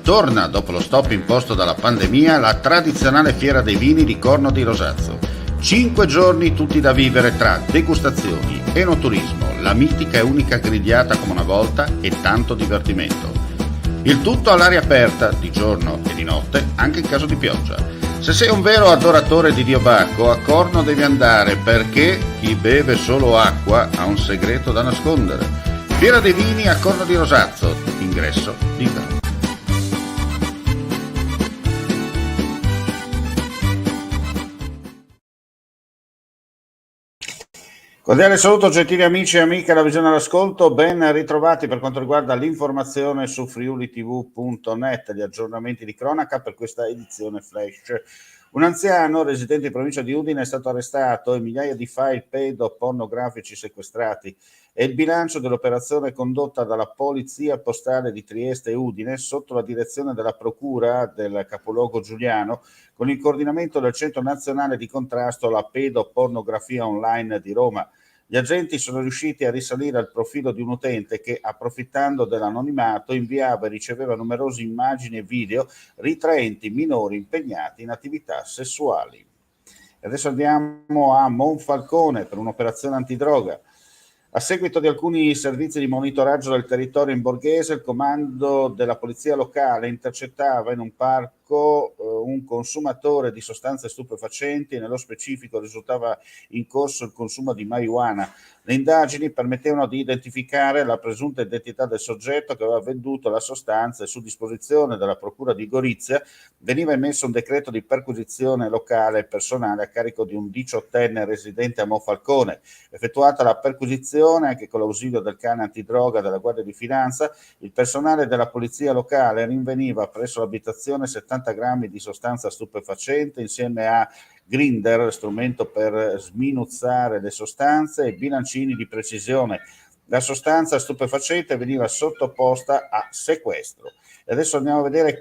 Torna, dopo lo stop imposto dalla pandemia, la tradizionale fiera dei vini di Corno di Rosazzo. 5 giorni tutti da vivere tra degustazioni, enoturismo, la mitica e unica grigliata come una volta e tanto divertimento. Il tutto all'aria aperta, di giorno e di notte, anche in caso di pioggia. Se sei un vero adoratore di Dio Bacco, a Corno devi andare perché chi beve solo acqua ha un segreto da nascondere. Fiera dei vini a Corno di Rosazzo, ingresso libero. Cordiale saluto gentili amici e amiche alla visione all'ascolto, ben ritrovati per quanto riguarda l'informazione su friulitv.net, gli aggiornamenti di cronaca per questa edizione flash. Un anziano residente in provincia di Udine è stato arrestato e migliaia di file pedopornografici sequestrati. È il bilancio dell'operazione condotta dalla Polizia Postale di Trieste e Udine sotto la direzione della Procura del capoluogo giuliano con il coordinamento del Centro Nazionale di Contrasto alla Pedopornografia Online di Roma. Gli agenti sono riusciti a risalire al profilo di un utente che, approfittando dell'anonimato, inviava e riceveva numerose immagini e video ritraenti minori impegnati in attività sessuali. Adesso andiamo a Monfalcone per un'operazione antidroga. A seguito di alcuni servizi di monitoraggio del territorio in borghese, il comando della polizia locale intercettava in un parco un consumatore di sostanze stupefacenti e nello specifico risultava in corso il consumo di marijuana. Le indagini permettevano di identificare la presunta identità del soggetto che aveva venduto la sostanza e su disposizione della procura di Gorizia veniva emesso un decreto di perquisizione locale e personale a carico di un 18enne residente a Monfalcone. Effettuata la perquisizione, anche con l'ausilio del cane antidroga della Guardia di Finanza, il personale della polizia locale rinveniva presso l'abitazione 70 grammi di sostanza stupefacente insieme a grinder, strumento per sminuzzare le sostanze, e bilancini di precisione. La sostanza stupefacente veniva sottoposta a sequestro. E adesso andiamo a vedere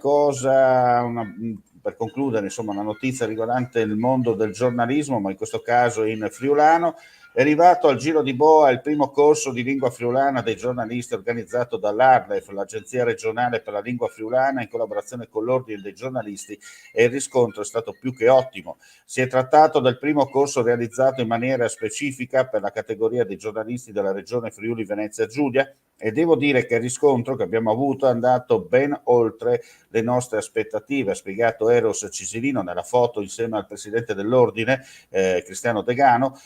per concludere, insomma, una notizia riguardante il mondo del giornalismo, ma in questo caso in friulano. È arrivato al Giro di Boa il primo corso di lingua friulana dei giornalisti organizzato dall'Arlef, l'Agenzia regionale per la lingua friulana, in collaborazione con l'Ordine dei giornalisti, e il riscontro è stato più che ottimo. Si è trattato del primo corso realizzato in maniera specifica per la categoria dei giornalisti della regione Friuli Venezia Giulia e devo dire che il riscontro che abbiamo avuto è andato ben oltre le nostre aspettative, ha spiegato Eros Cisilino nella foto insieme al presidente dell'Ordine, Cristiano Degano,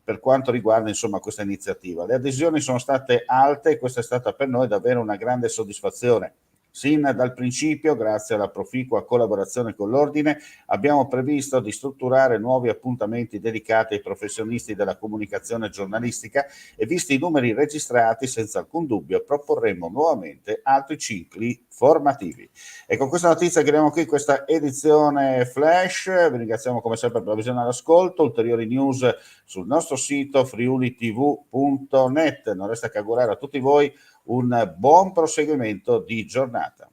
per quanto riguarda insomma questa iniziativa. Le adesioni sono state alte e questa è stata per noi davvero una grande soddisfazione. Sin dal principio, grazie alla proficua collaborazione con l'Ordine, abbiamo previsto di strutturare nuovi appuntamenti dedicati ai professionisti della comunicazione giornalistica e visti i numeri registrati, senza alcun dubbio proporremo nuovamente altri cicli formativi. E con questa notizia chiudiamo qui questa edizione flash. Vi ringraziamo come sempre per la visione all'ascolto. Ulteriori news sul nostro sito friulitv.net. Non resta che augurare a tutti voi un buon proseguimento di giornata.